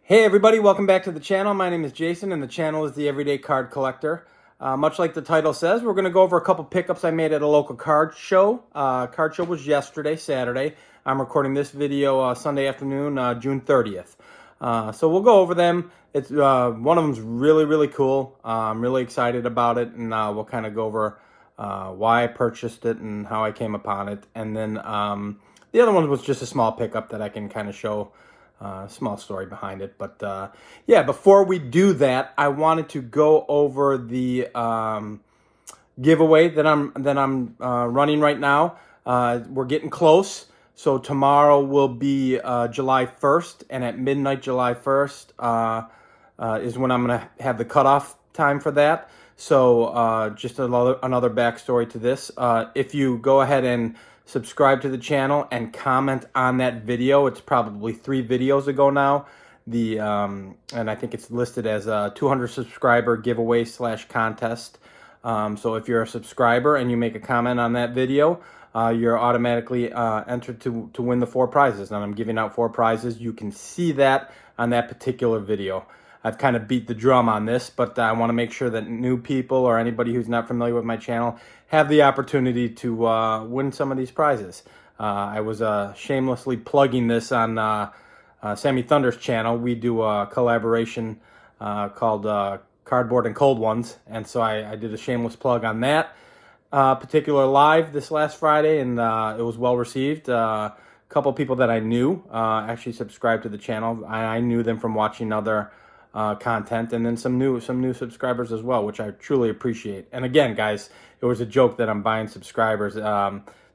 Hey everybody, welcome back to the channel. My name is Jason and the channel is The Everyday Card Collector. Much like the title says, we're going to go over a couple pickups I made at a local card show. Card show was yesterday, Saturday. I'm recording this video Sunday afternoon, June 30th. So we'll go over them. It's one of them's really cool. I'm really excited about it, and we'll kind of go over why I purchased it and how I came upon it. And then the other one was just a small pickup that I can kind of show small story behind it. But yeah, before we do that, I wanted to go over the giveaway that I'm running right now. We're getting close. So tomorrow will be July 1st, and at midnight July 1st is when I'm going to have the cutoff time for that. So just another backstory to this. If you go ahead and subscribe to the channel and comment on that video, it's probably 3 videos ago now. And I think it's listed as a 200 subscriber giveaway / contest. So if you're a subscriber and you make a comment on that video, you're automatically entered to win the 4 prizes. And I'm giving out 4 prizes. You can see that on that particular video. I've kind of beat the drum on this, but I want to make sure that new people or anybody who's not familiar with my channel have the opportunity to win some of these prizes. I was shamelessly plugging this on Sammy Thunder's channel. We do a collaboration called Cardboard and Cold Ones, and so I did a shameless plug on that particular live this last Friday, and it was well received. A couple people that I knew actually subscribed to the channel. I knew them from watching other content, and then some new subscribers as well, which I truly appreciate. And again, guys, it was a joke that I'm buying subscribers.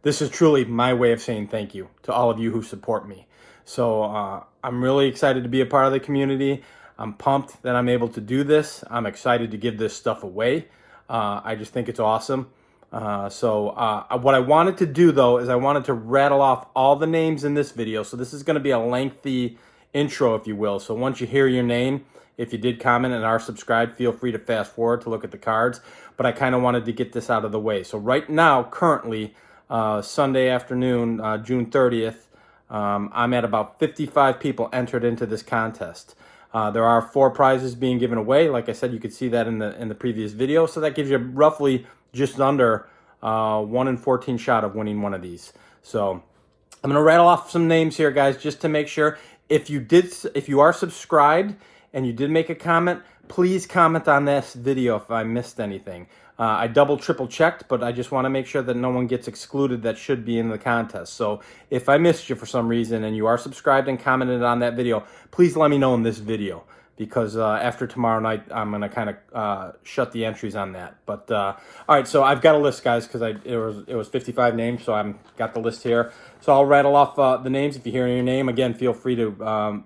This is truly my way of saying thank you to all of you who support me. So I'm really excited to be a part of the community. I'm pumped that I'm able to do this. I'm excited to give this stuff away. I just think it's awesome. So what I wanted to do, though, is I wanted to rattle off all the names in this video. So this is going to be a lengthy intro, if you will. So once you hear your name, if you did comment and are subscribed, feel free to fast forward to look at the cards. But I kind of wanted to get this out of the way. So right now, currently, Sunday afternoon, June 30th, I'm at about 55 people entered into this contest. There are 4 prizes being given away. Like I said, you could see that in the previous video. So that gives you roughly just under 1 in 14 shot of winning one of these. So I'm going to rattle off some names here, guys, just to make sure. If you are subscribed and you did make a comment, please comment on this video if I missed anything. I triple checked, but I just want to make sure that no one gets excluded that should be in the contest. So if I missed you for some reason and you are subscribed and commented on that video, please let me know in this video, because after tomorrow night, I'm going to kind of shut the entries on that. But all right, so I've got a list, guys, because it was 55 names, so I've got the list here. So I'll rattle off the names. If you hear your name, again, feel free to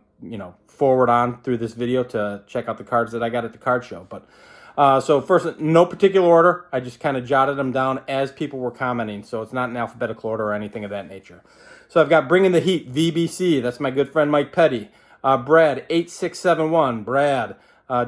forward on through this video to check out the cards that I got at the card show. But so first, no particular order. I just kind of jotted them down as people were commenting, so it's not in alphabetical order or anything of that nature. So I've got Bringing the Heat, VBC. That's my good friend Mike Petty. Brad, 8671, Brad.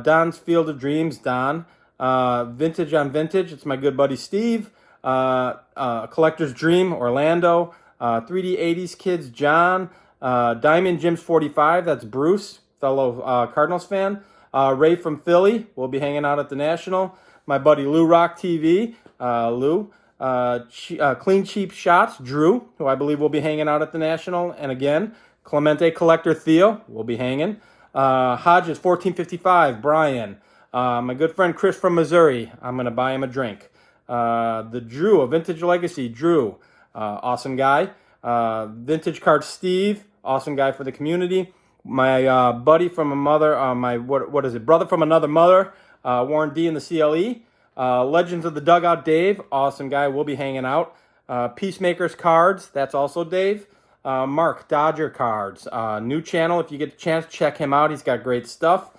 Don's Field of Dreams, Don. Vintage on Vintage, it's my good buddy Steve. Collector's Dream, Orlando. 3D 80s Kids, John. Diamond Jim's 45, that's Bruce, fellow Cardinals fan. Ray from Philly will be hanging out at the National. My buddy Lou Rock TV, Lou. Clean Cheap Shots, Drew, who I believe will be hanging out at the National. And again, Clemente Collector Theo will be hanging. Hodges 1455, Brian. My good friend Chris from Missouri, I'm going to buy him a drink. The Drew, a Vintage Legacy, Drew, awesome guy. Vintage Card Steve, awesome guy for the community. My buddy from a mother, brother from another mother, Warren D in the CLE. Legends of the Dugout, Dave, awesome guy, will be hanging out. Peacemakers Cards, that's also Dave. Mark, Dodger Cards, new channel. If you get a chance, check him out. He's got great stuff.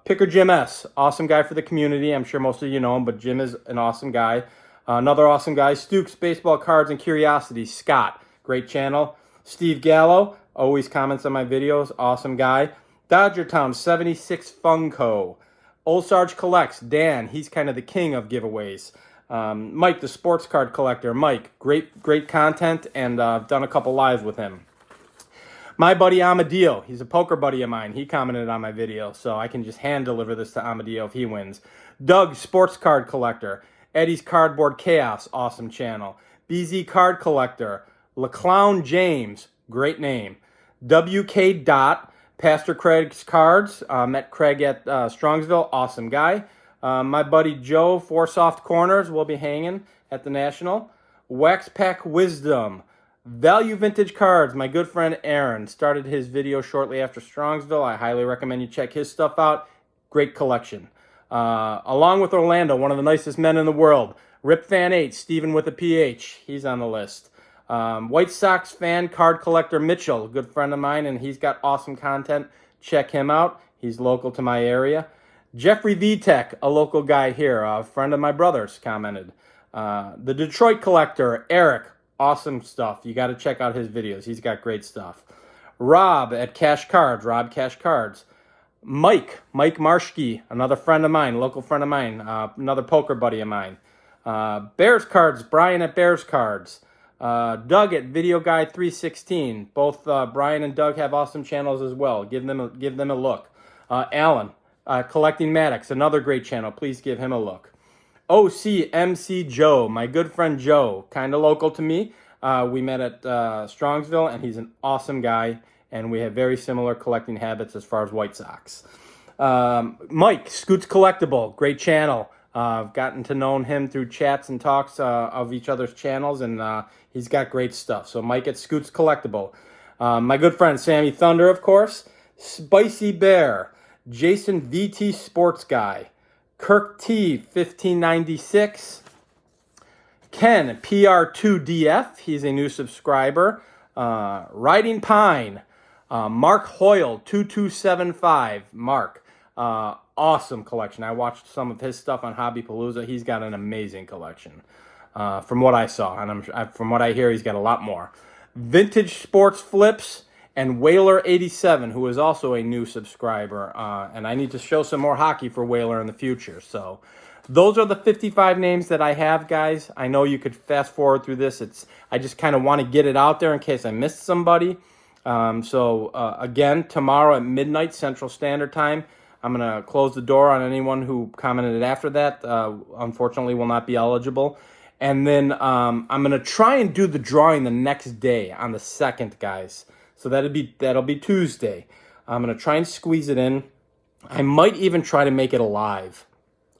Picker Jim S, awesome guy for the community. I'm sure most of you know him, but Jim is an awesome guy. Another awesome guy, Stukes Baseball Cards and Curiosities, Scott, great channel. Steve Gallo, always comments on my videos, awesome guy. Dodger Town 76 Funko. Old Sarge Collects, Dan, he's kind of the king of giveaways. Mike, the sports card collector, Mike, great content, and I've done a couple lives with him. My buddy Amadio, he's a poker buddy of mine. He commented on my video, so I can just hand deliver this to Amadio if he wins. Doug, Sports Card Collector. Eddie's Cardboard Chaos, awesome channel. BZ Card Collector. LaClown James, great name. WK Dot, Pastor Craig's Cards. Met Craig at Strongsville, awesome guy. My buddy Joe, Four Soft Corners, will be hanging at the National. Wax Pack Wisdom. Value Vintage Cards, my good friend Aaron started his video shortly after Strongsville. I highly recommend you check his stuff out. Great collection. Along with Orlando, one of the nicest men in the world. Rip Fan 8, Steven with a PH. He's on the list. White Sox fan card collector Mitchell, a good friend of mine, and he's got awesome content. Check him out. He's local to my area. Jeffrey Vitek, a local guy here, a friend of my brother's, commented. The Detroit collector, Eric, awesome stuff. You got to check out his videos. He's got great stuff. Rob at Cash Cards, Rob Cash Cards. Mike Marshke, another friend of mine, local friend of mine, another poker buddy of mine. Bears Cards, Brian at Bears Cards. Doug at Video Guy 316. Both Brian and Doug have awesome channels as well. Give them a look. Alan, Collecting Maddox, another great channel. Please give him a look. OCMC Joe, my good friend Joe, kind of local to me. We met at Strongsville, and he's an awesome guy, and we have very similar collecting habits as far as White Sox. Mike, Scoots Collectible, great channel. I've gotten to know him through chats and talks of each other's channels, and he's got great stuff. So Mike at Scoots Collectible. My good friend Sammy Thunder, of course. Spicy Bear, Jason VT Sports Guy. Kirk T, 1596. Ken, PR2DF, he's a new subscriber. Riding Pine. Mark Hoyle, 2275. Mark, awesome collection. I watched some of his stuff on Hobby Palooza. He's got an amazing collection, from what I saw. And from what I hear, he's got a lot more. Vintage Sports Flips. And Whaler87, who is also a new subscriber. And I need to show some more hockey for Whaler in the future. So those are the 55 names that I have, guys. I know you could fast forward through this. I just kind of want to get it out there in case I missed somebody. Again, tomorrow at midnight Central Standard Time, I'm going to close the door on anyone who commented after that. Unfortunately, will not be eligible. And then I'm going to try and do the drawing the next day on the 2nd, guys. So that'll be Tuesday. I'm going to try and squeeze it in. I might even try to make it live.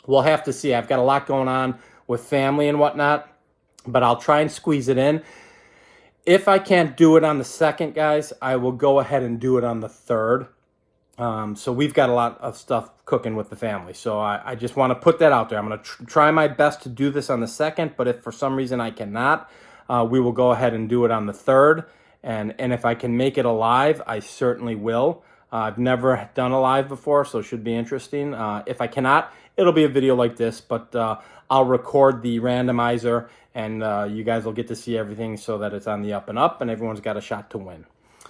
We'll have to see. I've got a lot going on with family and whatnot, but I'll try and squeeze it in. If I can't do it on the 2nd, guys, I will go ahead and do it on the 3rd. So we've got a lot of stuff cooking with the family. So I just want to put that out there. I'm going to try my best to do this on the 2nd, but if for some reason I cannot, we will go ahead and do it on the 3rd. And if I can make it a live, I certainly will. I've never done a live before, so it should be interesting. If I cannot, it'll be a video like this, but I'll record the randomizer, and you guys will get to see everything so that it's on the up and up, and everyone's got a shot to win.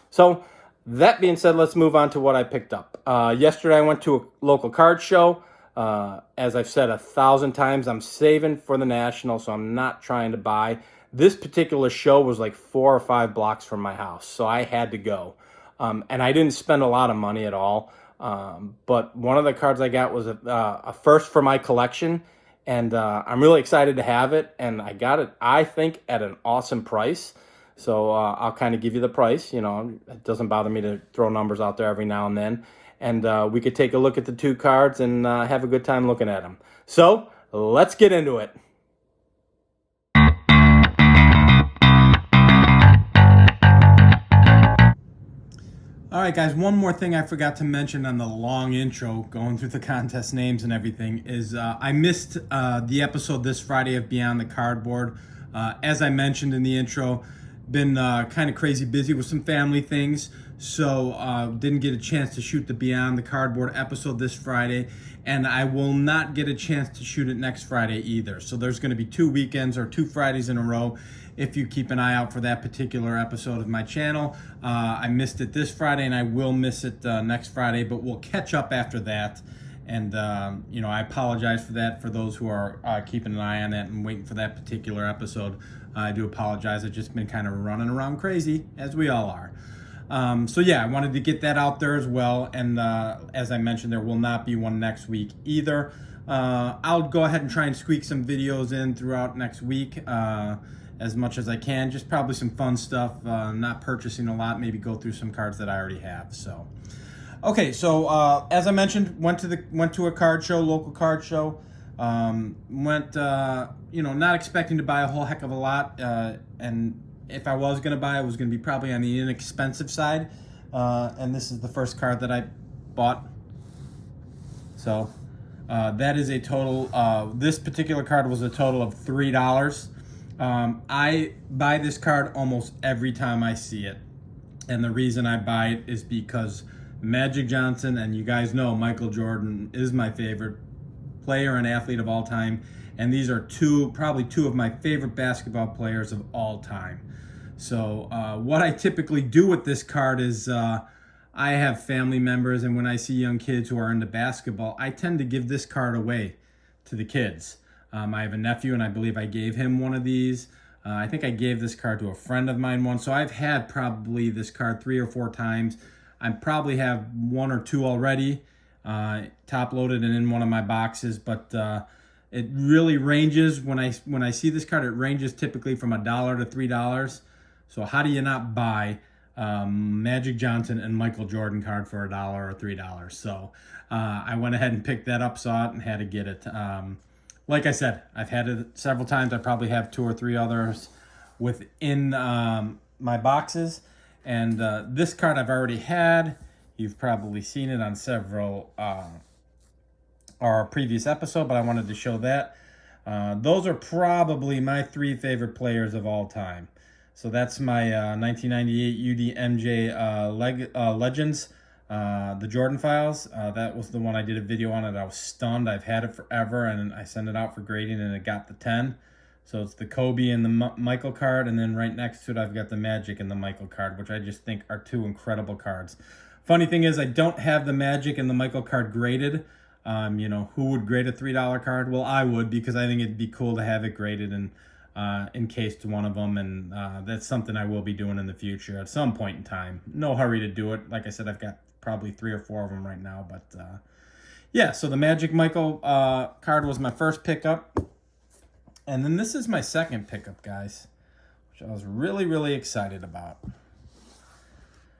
So that being said, let's move on to what I picked up. Yesterday, I went to a local card show. As I've said 1,000 times, I'm saving for the National, so I'm not trying to buy. This particular show was like 4 or 5 blocks from my house, so I had to go. And I didn't spend a lot of money at all. But one of the cards I got was a first for my collection, and I'm really excited to have it. And I got it, I think, at an awesome price. So I'll kind of give you the price. You know, it doesn't bother me to throw numbers out there every now and then. And we could take a look at the 2 cards and have a good time looking at them. So let's get into it. All right, guys, one more thing I forgot to mention on the long intro, going through the contest names and everything, is I missed the episode this Friday of Beyond the Cardboard. As I mentioned in the intro, been kind of crazy busy with some family things, so didn't get a chance to shoot the Beyond the Cardboard episode this Friday, and I will not get a chance to shoot it next Friday either. So there's going to be 2 weekends or 2 Fridays in a row if you keep an eye out for that particular episode of my channel. I missed it this Friday, and I will miss it next Friday, but we'll catch up after that. And, you know, I apologize for that for those who are keeping an eye on that and waiting for that particular episode. I do apologize. I've just been kind of running around crazy, as we all are. So yeah, I wanted to get that out there as well. And as I mentioned, there will not be one next week either. I'll go ahead and try and squeak some videos in throughout next week as much as I can. Just probably some fun stuff, not purchasing a lot, maybe go through some cards that I already have. So, okay, so as I mentioned, went to a card show, local card show. Not expecting to buy a whole heck of a lot, and if I was going to buy, it was going to be probably on the inexpensive side. And this is the first card that I bought. So that is a total, this particular card was a total of $3. I buy this card almost every time I see it. And the reason I buy it is because Magic Johnson, and you guys know Michael Jordan is my favorite player and athlete of all time. And these are probably two of my favorite basketball players of all time. So what I typically do with this card is I have family members, and when I see young kids who are into basketball, I tend to give this card away to the kids. I have a nephew, and I believe I gave him one of these. I think I gave this card to a friend of mine once. So I've had probably this card 3 or 4 times. I probably have 1 or 2 already top loaded and in one of my boxes, but it really ranges. When I see this card, it ranges typically from $1 to $3. So how do you not buy Magic Johnson and Michael Jordan card for $1 or $3? So I went ahead and picked that up, saw it, and had to get it. Like I said, I've had it several times. I probably have 2 or 3 others within my boxes. And this card I've already had. You've probably seen it on several our previous episode, but I wanted to show that. Those are probably my 3 favorite players of all time. So that's my 1998 UDMJ Legends, the Jordan Files. That was the one I did a video on it. I was stunned. I've had it forever, and I sent it out for grading, and it got the 10. So it's the Kobe and the Michael card, and then right next to it, I've got the Magic and the Michael card, which I just think are 2 incredible cards. Funny thing is, I don't have the Magic and the Michael card graded. Who would grade a $3 card? Well, I would, because I think it'd be cool to have it graded and encased one of them, and that's something I will be doing in the future at some point in time. No hurry to do it. Like I said, I've got probably 3 or 4 of them right now, but yeah. So the Magic Michael card was my first pickup, and then this is my second pickup, guys, which I was really, really excited about.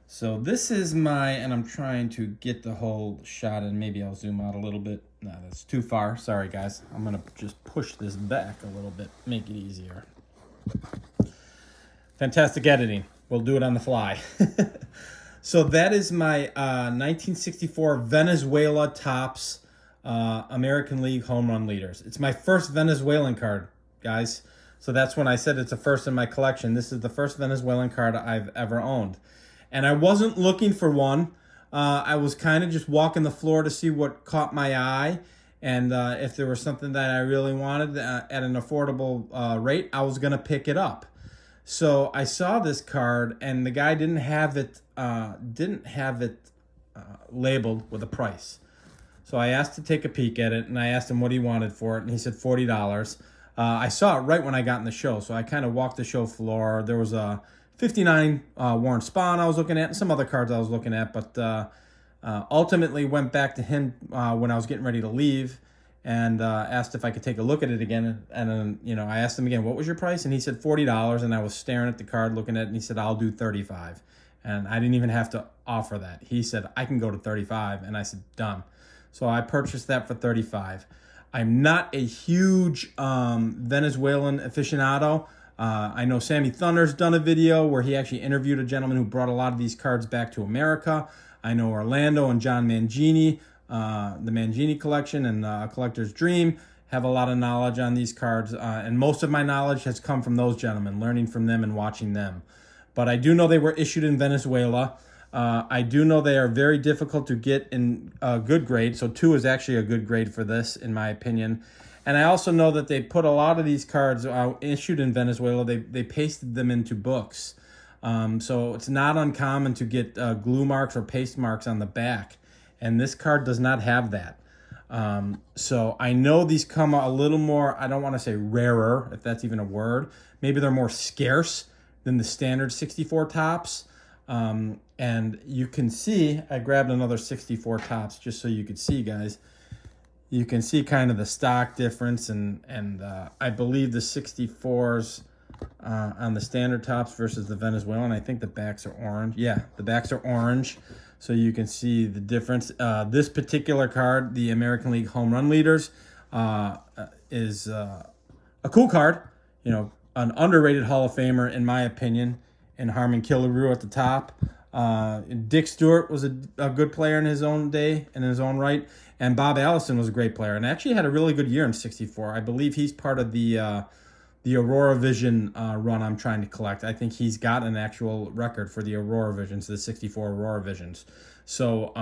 So this is and I'm trying to get the whole shot, and maybe I'll zoom out a little bit. No, that's too far. Sorry, guys. I'm going to just push this back a little bit, make it easier. Fantastic editing. We'll do it on the fly. So that is my 1964 Venezuela Topps American League Home Run Leaders. It's my first Venezuelan card, guys. So that's when I said it's a first in my collection. This is the first Venezuelan card I've ever owned. And I wasn't looking for one. I was kind of just walking the floor to see what caught my eye. And if there was something that I really wanted at an affordable rate, I was going to pick it up. So I saw this card, and the guy didn't have it labeled with a price. So I asked to take a peek at it, and I asked him what he wanted for it, and he said $40. I saw it right when I got in the show, so I kind of walked the show floor. There was a 59 Warren Spahn I was looking at, and some other cards I was looking at, but ultimately went back to him when I was getting ready to leave, and asked if I could take a look at it again. And then, I asked him again, what was your price? And he said $40, and I was staring at the card, looking at it, and he said, I'll do $35. And I didn't even have to offer that. He said, I can go to $35, and I said, done. So I purchased that for $35. I'm not a huge Venezuelan aficionado. I know Sammy Thunder's done a video where he actually interviewed a gentleman who brought a lot of these cards back to America. I know Orlando and John Mangini, the Mangini collection and A Collector's Dream, have a lot of knowledge on these cards. And most of my knowledge has come from those gentlemen, learning from them and watching them. But I do know they were issued in Venezuela. I do know they are very difficult to get in a good grade. So 2 is actually a good grade for this, in my opinion. And I also know that they put a lot of these cards issued in Venezuela, they pasted them into books. So it's not uncommon to get glue marks or paste marks on the back. And this card does not have that. So I know these come a little more, I don't want to say rarer, if that's even a word. Maybe they're more scarce than the standard 64 Topps. And you can see, I grabbed another 64 Topps just so you could see, guys. You can see kind of the stock difference, and I believe the 64s on the standard Topps versus the Venezuelan, I think the backs are orange. Yeah, the backs are orange, so you can see the difference. This particular card, the American League Home Run Leaders, is a cool card. You know, an underrated Hall of Famer, in my opinion, and Harmon Killebrew at the top. Dick Stewart was a good player in his own day, in his own right. And Bob Allison was a great player and actually had a really good year in 64. I believe he's part of the Aurora Vision run I'm trying to collect. I think he's got an actual record for the Aurora Visions, the 64 Aurora Visions. So,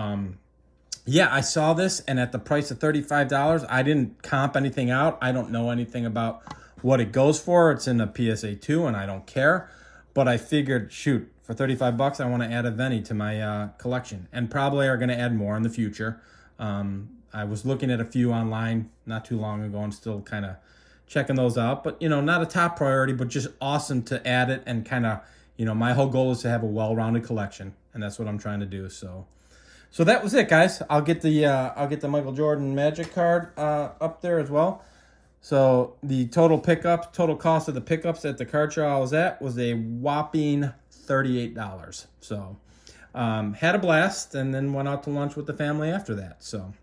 yeah, I saw this, and at the price of $35, I didn't comp anything out. I don't know anything about what it goes for. It's in a PSA 2, and I don't care. But I figured, shoot, for $35, I want to add a Venny to my collection, and probably are going to add more in the future. I was looking at a few online not too long ago and still kind of checking those out. But, you know, not a top priority, but just awesome to add it and kind of, you know, my whole goal is to have a well-rounded collection, and that's what I'm trying to do. So that was it, guys. I'll get the Michael Jordan Magic card up there as well. So the total cost of the pickups at the card show I was at was a whopping $38. So had a blast, and then went out to lunch with the family after that. So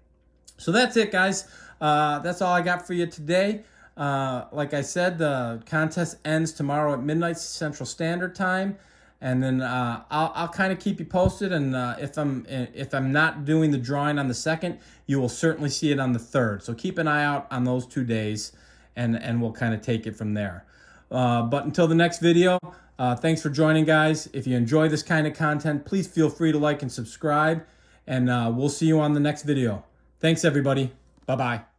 that's it, guys. That's all I got for you today. Like I said, the contest ends tomorrow at midnight Central Standard Time, and then I'll kind of keep you posted. And if I'm not doing the drawing on the 2nd, you will certainly see it on the 3rd. So keep an eye out on those 2 days, and we'll kind of take it from there. But until the next video, thanks for joining, guys. If you enjoy this kind of content, please feel free to like and subscribe, and we'll see you on the next video. Thanks, everybody. Bye-bye.